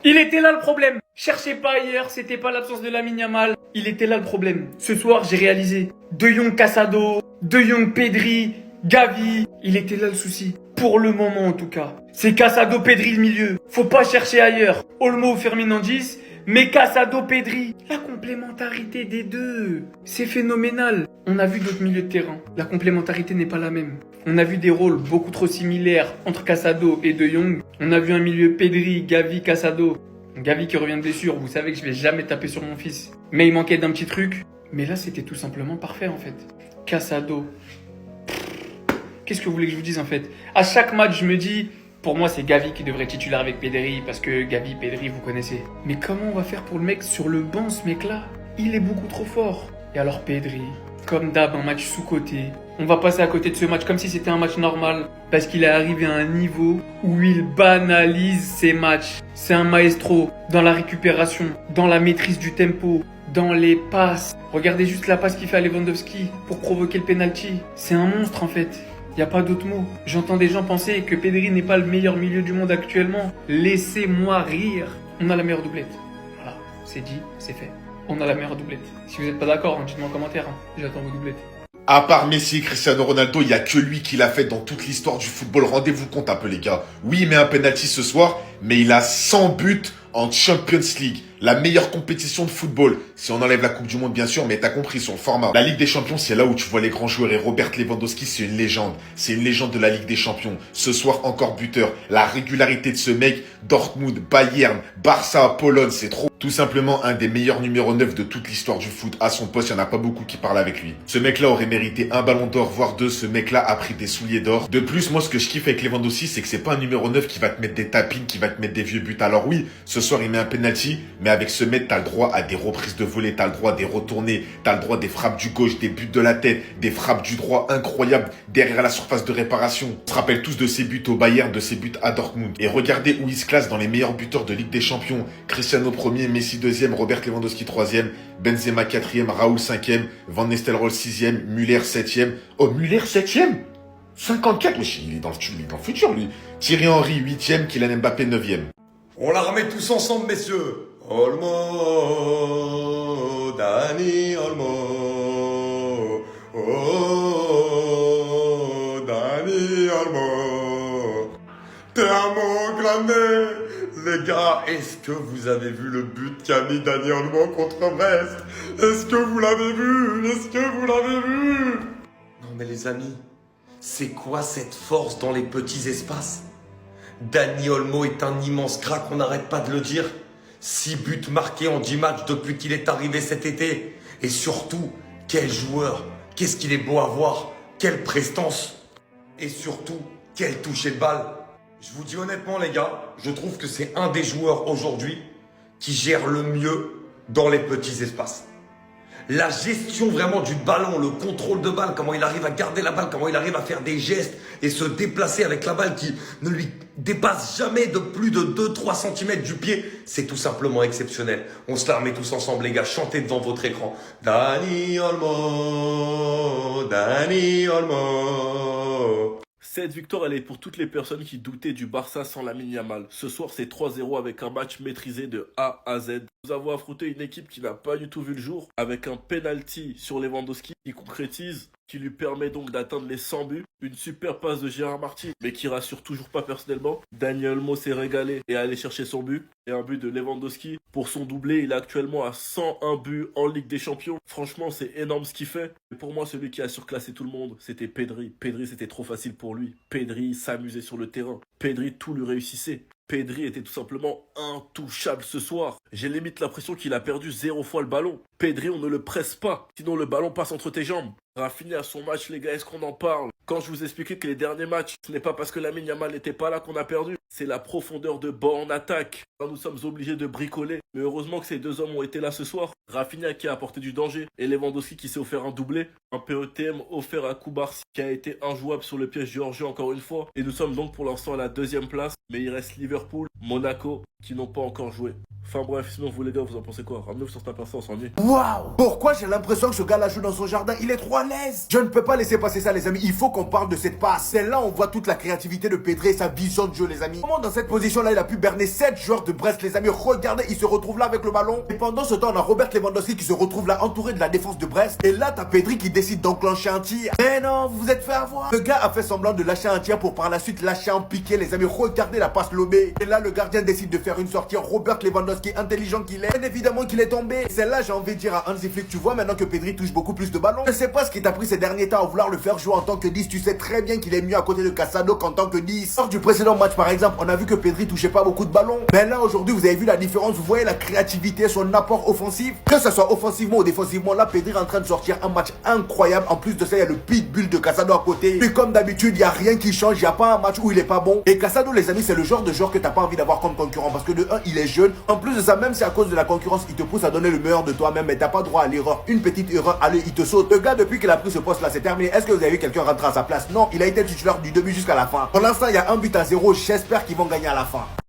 Il était là le problème. Cherchez pas ailleurs, c'était pas l'absence de Lamine Yamal. Il était là le problème. Ce soir, j'ai réalisé. De Jong Casado, De Jong Pedri, Gavi. Il était là le souci. Pour le moment en tout cas. C'est Casado Pedri le milieu. Faut pas chercher ailleurs. Olmo Ferminandis, mais Casado Pedri. La complémentarité des deux. C'est phénoménal. On a vu d'autres milieux de terrain. La complémentarité n'est pas la même. On a vu des rôles beaucoup trop similaires entre Casado et De Jong. On a vu un milieu Pedri, Gavi, Casado. Gavi qui revient de blessure, vous savez que je vais jamais taper sur mon fils. Mais il manquait d'un petit truc. Mais là, c'était tout simplement parfait en fait. Casado. Qu'est-ce que vous voulez que je vous dise en fait? À chaque match, je me dis, pour moi, c'est Gavi qui devrait être titulaire avec Pedri parce que Gavi, Pedri, vous connaissez. Mais comment on va faire pour le mec sur le banc, ce mec-là? Il est beaucoup trop fort. Et alors Pedri, comme d'hab, un match sous-coté. On va passer à côté de ce match comme si c'était un match normal parce qu'il est arrivé à un niveau où il banalise ses matchs. C'est un maestro dans la récupération, dans la maîtrise du tempo, dans les passes. Regardez juste la passe qu'il fait à Lewandowski pour provoquer le penalty. C'est un monstre en fait. Il n'y a pas d'autre mot. J'entends des gens penser que Pedri n'est pas le meilleur milieu du monde actuellement. Laissez-moi rire. On a la meilleure doublette. Voilà, c'est dit, c'est fait. On a la meilleure doublette. Si vous n'êtes pas d'accord, dites-moi en commentaire. J'attends vos doublettes. À part Messi et Cristiano Ronaldo, il n'y a que lui qui l'a fait dans toute l'histoire du football. Rendez-vous compte un peu les gars. Oui, il met un penalty ce soir, mais il a 100 buts en Champions League. La meilleure compétition de football. Si on enlève la Coupe du Monde, bien sûr, mais t'as compris sur le format. La Ligue des Champions, c'est là où tu vois les grands joueurs. Et Robert Lewandowski, c'est une légende. C'est une légende de la Ligue des Champions. Ce soir, encore buteur. La régularité de ce mec, Dortmund, Bayern, Barça, Pologne, c'est trop. Tout simplement un des meilleurs numéro 9 de toute l'histoire du foot. À son poste, il n'y en a pas beaucoup qui parlent avec lui. Ce mec-là aurait mérité un ballon d'or, voire deux. Ce mec-là a pris des souliers d'or. De plus, moi, ce que je kiffe avec Lewandowski, c'est que c'est pas un numéro 9 qui va te mettre des tapines, qui va te mettre des vieux buts. Alors oui, ce soir, il met un penalty, mais avec ce mec, t'as le droit à des reprises de volée, t'as le droit à des retournées, t'as le droit à des frappes du gauche, des buts de la tête, des frappes du droit incroyables derrière la surface de réparation. On se rappelle tous de ses buts au Bayern, de ses buts à Dortmund. Et regardez où il se classe dans les meilleurs buteurs de Ligue des Champions. Cristiano 1er, Messi 2e, Robert Lewandowski 3e, Benzema 4e, Raoul 5e, Van Nistelrooy 6e, Müller 7e. Oh, Müller 7e 54, mais il est dans le futur, lui. Thierry Henry 8e, Kylian Mbappé 9e. On la remet tous ensemble, messieurs. Olmo, Dani Olmo. Oh, Dani Olmo. Te amo grande. Les gars, est-ce que vous avez vu le but qu'a mis Dani Olmo contre Brest? Est-ce que vous l'avez vu? Est-ce que vous l'avez vu? Non mais les amis, c'est quoi cette force dans les petits espaces? Dani Olmo est un immense crack, on n'arrête pas de le dire. 6 buts marqués en 10 matchs depuis qu'il est arrivé cet été. Et surtout, quel joueur! Qu'est-ce qu'il est beau à voir! Quelle prestance! Et surtout, quel toucher de balle! Je vous dis honnêtement les gars, je trouve que c'est un des joueurs aujourd'hui qui gère le mieux dans les petits espaces. La gestion vraiment du ballon, le contrôle de balle, comment il arrive à garder la balle, comment il arrive à faire des gestes et se déplacer avec la balle qui ne lui dépasse jamais de plus de 2-3 cm du pied, c'est tout simplement exceptionnel. On se la remet tous ensemble les gars, chantez devant votre écran. Dani Olmo, Dani Olmo. Cette victoire, elle est pour toutes les personnes qui doutaient du Barça sans Lamine Yamal. Ce soir, c'est 3-0 avec un match maîtrisé de A à Z. Nous avons affronté une équipe qui n'a pas du tout vu le jour, avec un penalty sur Lewandowski qui concrétise, qui lui permet donc d'atteindre les 100 buts. Une super passe de Gérard Martin, mais qui rassure toujours pas personnellement. Daniel Olmo s'est régalé et est allé chercher son but. Et un but de Lewandowski. Pour son doublé, il est actuellement à 101 buts en Ligue des Champions. Franchement, c'est énorme ce qu'il fait. Et pour moi, celui qui a surclassé tout le monde, c'était Pedri. Pedri, c'était trop facile pour lui. Pedri s'amusait sur le terrain. Pedri, tout lui réussissait. Pedri était tout simplement intouchable ce soir. J'ai limite l'impression qu'il a perdu 0 fois le ballon. Pedri, on ne le presse pas, sinon le ballon passe entre tes jambes. Rafinha à son match, les gars, est-ce qu'on en parle? Quand je vous expliquais que les derniers matchs, ce n'est pas parce que Lamine Yamal n'était pas là qu'on a perdu. C'est la profondeur de banc en attaque. Nous sommes obligés de bricoler. Mais heureusement que ces deux hommes ont été là ce soir. Rafinha qui a apporté du danger et Lewandowski qui s'est offert un doublé. Un PETM offert à Koubarsi qui a été injouable sur le piège géorgien encore une fois. Et nous sommes donc pour l'instant à la 2e place. Mais il reste Liverpool, Monaco qui n'ont pas encore joué. Enfin bref, sinon vous les gars, vous en pensez quoi? Ramenez-vous sur Snap Insta, on s'ennuie. Waouh! Pourquoi j'ai l'impression que ce gars-là joue dans son jardin? Il est trop à l'aise. Je ne peux pas laisser passer ça, les amis. Il faut qu'on parle de cette passe. C'est là où on voit toute la créativité de Pedri et sa vision de jeu, les amis. Comment dans cette position-là, il a pu berner 7 joueurs de Brest, les amis? Regardez, il se retrouve là avec le ballon. Et pendant ce temps, on a Robert Lewandowski qui se retrouve là, entouré de la défense de Brest. Et là, t'as Pedri qui décide d'enclencher un tir. Mais non, vous vous êtes fait avoir. Le gars a fait semblant de lâcher un tir pour par la suite lâcher un piqué, les amis. Regardez la passe lobée. Et là, le gardien décide de faire une sortie. Robert Lewandowski, intelligent qu'il est, bien évidemment qu'il est tombé. C'est là, j'ai envie de dire à Hansi Flick, tu vois maintenant que Pedri touche beaucoup plus de ballons. Je sais pas ce qui t'a pris ces derniers temps à vouloir le faire jouer en tant que 10. Tu sais très bien qu'il est mieux à côté de Casado qu'en tant que 10. Lors du précédent match, par exemple, on a vu que Pedri touchait pas beaucoup de ballons. Mais là, aujourd'hui, vous avez vu la différence. Vous voyez la créativité, son apport offensif. Que ce soit offensivement ou défensivement, là, Pedri est en train de sortir un match incroyable. En plus de ça, il y a le pitbull de Casado à côté. Et comme d'habitude, il n'y a rien qui change. Il n'y a pas un match où il est pas bon. Et Casado, les amis, c'est le genre de joueur que t'as pas envie d'avoir comme concurrent. Parce que de 1, il est jeune. En plus de ça, même si à cause de la concurrence, il te pousse à donner le meilleur de toi-même, mais t'as pas droit à l'erreur. Une petite erreur, allez, il te saute. Le gars, depuis qu'il a pris ce poste-là, c'est terminé. Est-ce que vous avez vu quelqu'un rentrer à sa place? Non, il a été titulaire du début jusqu'à la fin. Pour l'instant, il y a 1 but à 0. J'espère qu'ils vont gagner à la fin.